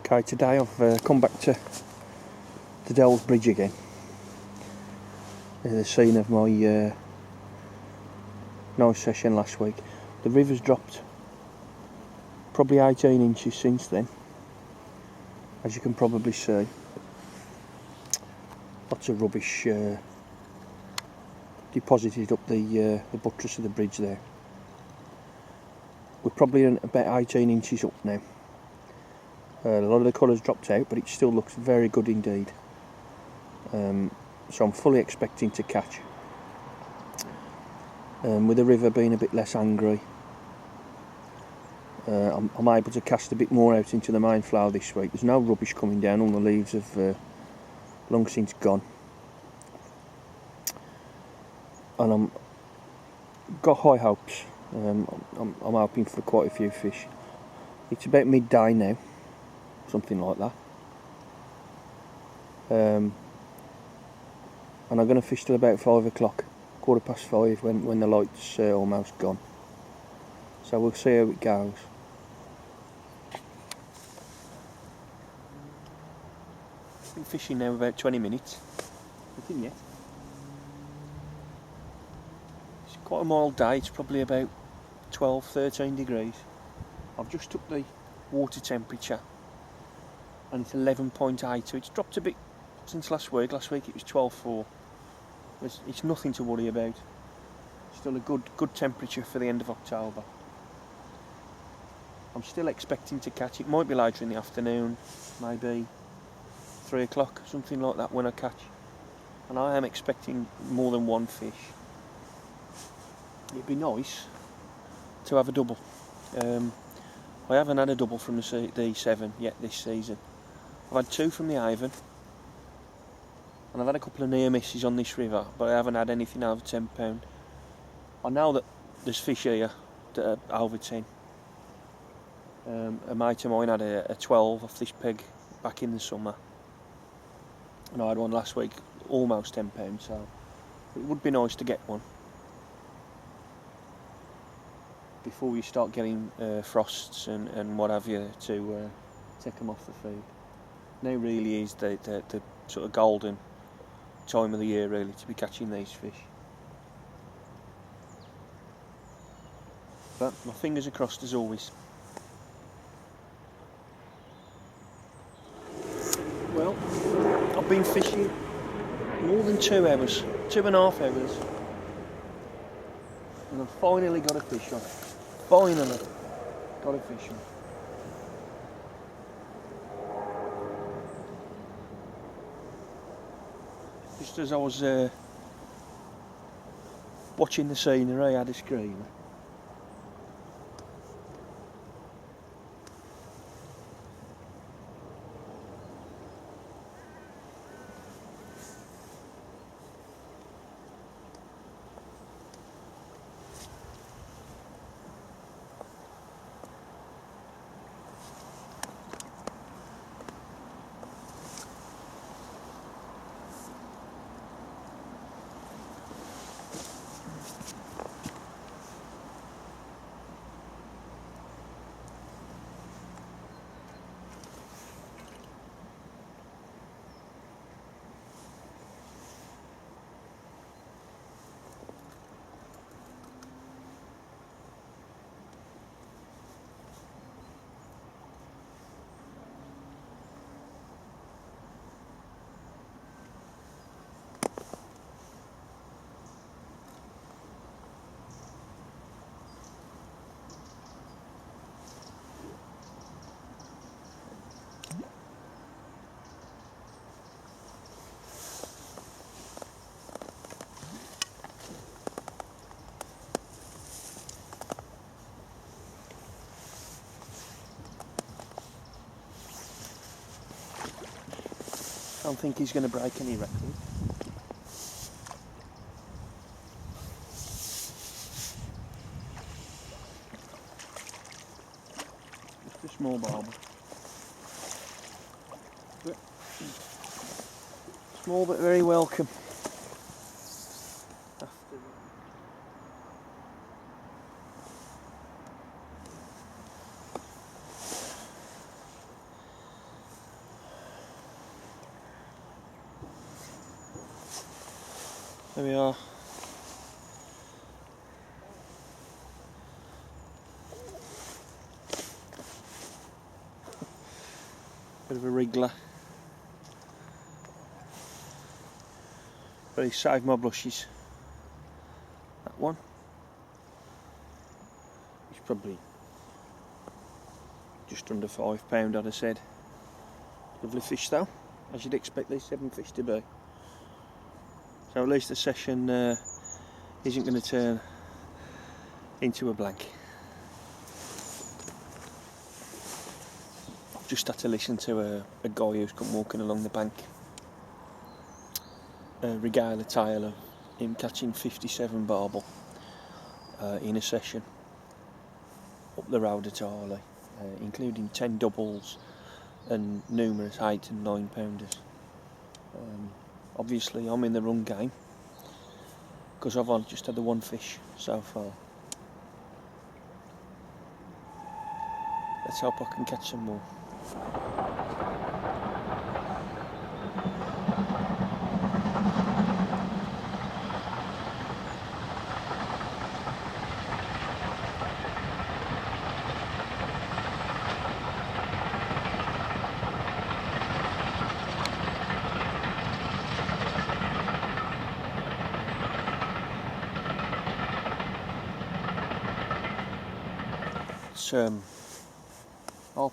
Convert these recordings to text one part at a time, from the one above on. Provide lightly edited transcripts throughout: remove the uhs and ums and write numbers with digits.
Okay, today I've come back to the Dells Bridge again. The scene of my nice session last week. The river's dropped probably 18 inches since then, as you can probably see. Lots of rubbish deposited up the buttress of the bridge there. We're probably about 18 inches up now. A lot of the colour's dropped out, but it still looks very good indeed. So I'm fully expecting to catch. With the river being a bit less angry, I'm able to cast a bit more out into the main flow this week. There's no rubbish coming down, all the leaves have long since gone. And I'm got high hopes. I'm hoping for quite a few fish. It's about midday now, something like that. And I'm going to fish till about 5 o'clock, 5:15, when the light's almost gone. So we'll see how it goes. Been fishing now about 20 minutes. Nothing yet. It's quite a mild day. It's probably about 12-13 degrees. I've just took the water temperature and it's 11.8, so it's dropped a bit since last week. Last week it was 12.4. It's nothing to worry about. Still a good temperature for the end of October. I'm still expecting to catch. It might be later in the afternoon, maybe 3 o'clock, something like that when I catch. And I am expecting more than one fish. It'd be nice to have a double. I haven't had a double from the Severn yet this season. I've had 2 from the Avon, and I've had a couple of near misses on this river, but I haven't had anything over £10. I know that there's fish here that are over 10. A mate of mine had a 12 off this peg back in the summer, and I had one last week, almost £10, so it would be nice to get one before you start getting frosts and what have you to take them off the feed. Now really is the sort of golden time of the year really to be catching these fish. But my fingers are crossed as always. Well, I've been fishing more than 2 hours, 2.5 hours, and I've finally got a fish on. Finally got a fish on. Just as I was watching the scenery, I had a screamer. I don't think he's going to break any record. Just a small barbel. Small but very welcome. There we are. Bit of a wriggler. But he saved my brushes. That one. He's probably just under £5, I'd have said. Lovely fish though, as you'd expect these Severn fish to be. So at least the session isn't going to turn into a blank. I've just had to listen to a guy who's come walking along the bank regale a tale of him catching 57 barbel in a session up the road at Harley, including 10 doubles and numerous 8 and 9 pounders. Obviously I'm in the wrong game because I've only just had the one fish so far. Let's hope I can catch some more.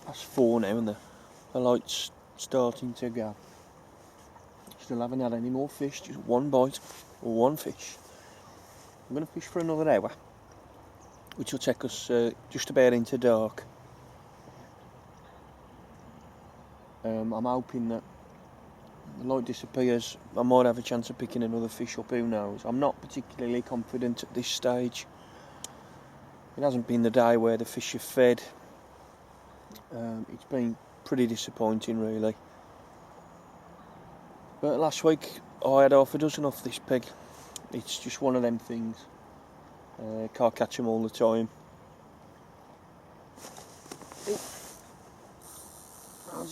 It's 4:30 now and the light's starting to go. Still haven't had any more fish, just one bite or one fish. I'm going to fish for another hour, which will take us just about into dark. I'm hoping that the light disappears, I might have a chance of picking another fish up, who knows. I'm not particularly confident at this stage. It hasn't been the day where the fish have fed. It's been pretty disappointing really. But last week I had half a dozen off this peg. It's just one of them things. Can't catch them all the time. As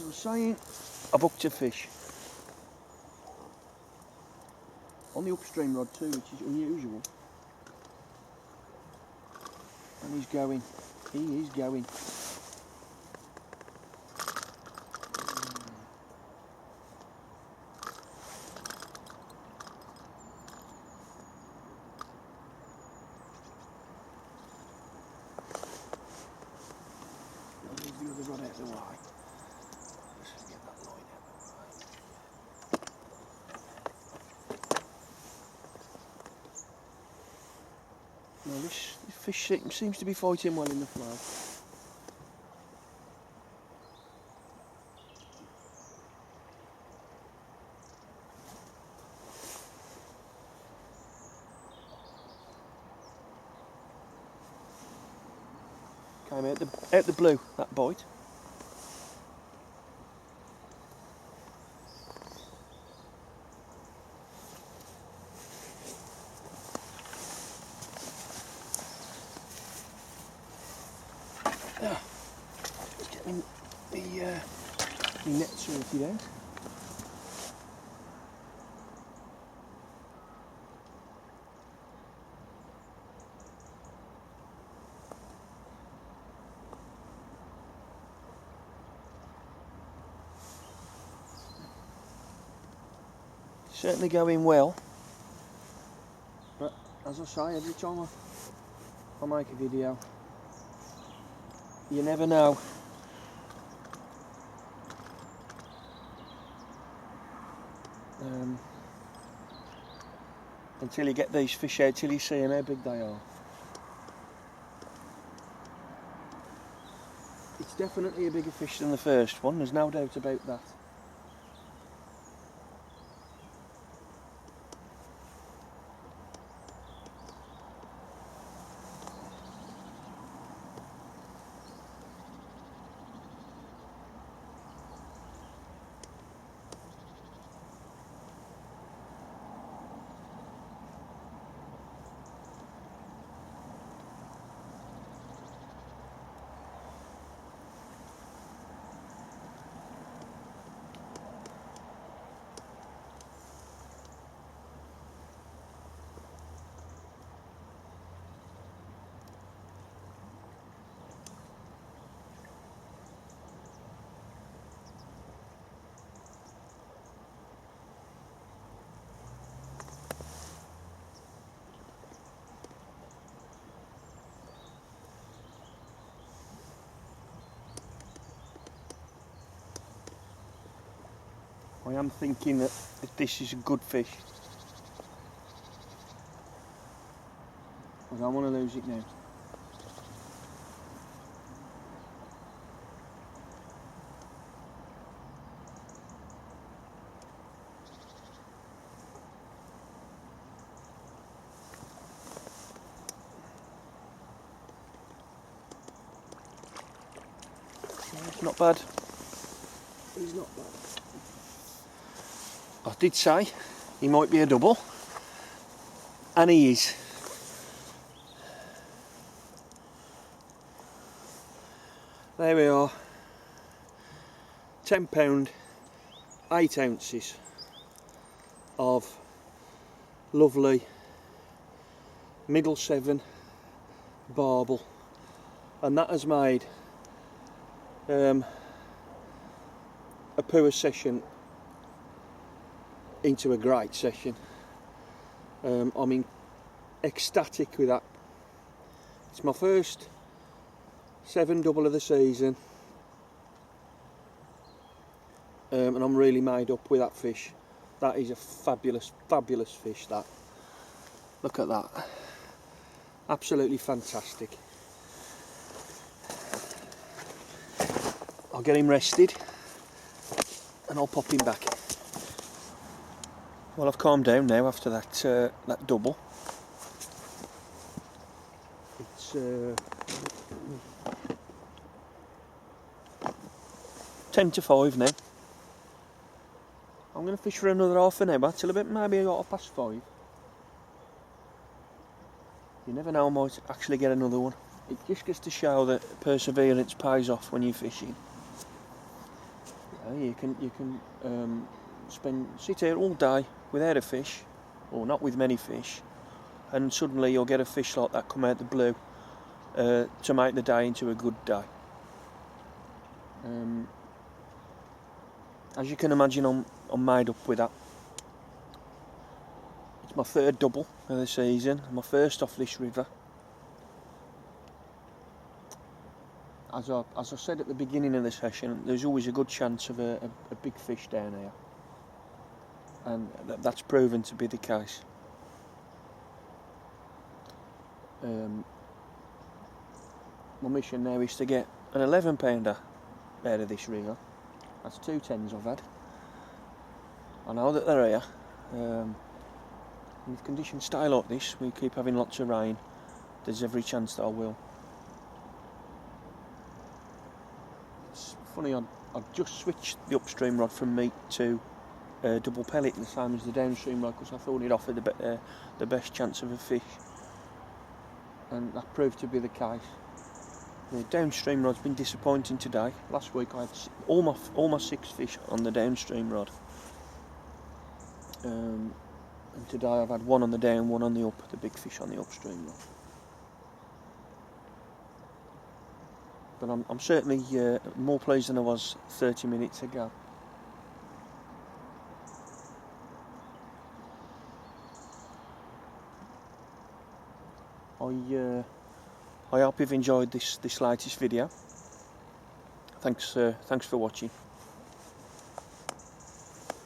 I was saying, I've hooked a fish. On the upstream rod too, which is unusual. And he's going. He is going. I'll move the other rod out of the way. Just get that line out of the way. No, this fish seems to be fighting well in the flow. Came out the blue, that bite. Just getting the net sorted out. Certainly going well, but as I say, every time I make a video, you never know. Until you get these fish out, till you see them, how big they are. It's definitely a bigger fish than the first one, there's no doubt about that. I am thinking that this is a good fish. I don't want to lose it now. It's not bad. He's not bad. I did say he might be a double, and he is. There we are. £10, 8 ounces of lovely middle Severn barbel, and that has made a poor session into a great session. I'm ecstatic with that. It's my first Severn double of the season, and I'm really made up with that fish. That is a fabulous, fabulous fish, that. Look at that. Absolutely fantastic. I'll get him rested and I'll pop him back. Well, I've calmed down now after that double. It's 10 to 5 now. I'm going to fish for another half an hour till about maybe 5:30. You never know, I might actually get another one. It just gets to show that perseverance pays off when you're fishing. You can sit here all day without a fish, or not with many fish, and suddenly you'll get a fish like that come out the blue to make the day into a good day. As you can imagine, I'm made up with that. It's my third double of the season, my first off this river. As I said at the beginning of the session, there's always a good chance of a big fish down here, and that's proven to be the case. My mission now is to get an 11-pounder out of this river. That's 2 10s I've had. I know that they're here. And if conditions stay like this, we keep having lots of rain, there's every chance that I will. It's funny, I've just switched the upstream rod from meat to double pellet, the same as the downstream rod, because I thought it offered the best chance of a fish, and that proved to be the case. The downstream rod's been disappointing today. Last week I had all my 6 fish on the downstream rod, and today I've had 1 on the down, 1 on the up, the big fish on the upstream rod. But I'm certainly more pleased than I was 30 minutes ago. I hope you've enjoyed this latest video. Thanks for watching.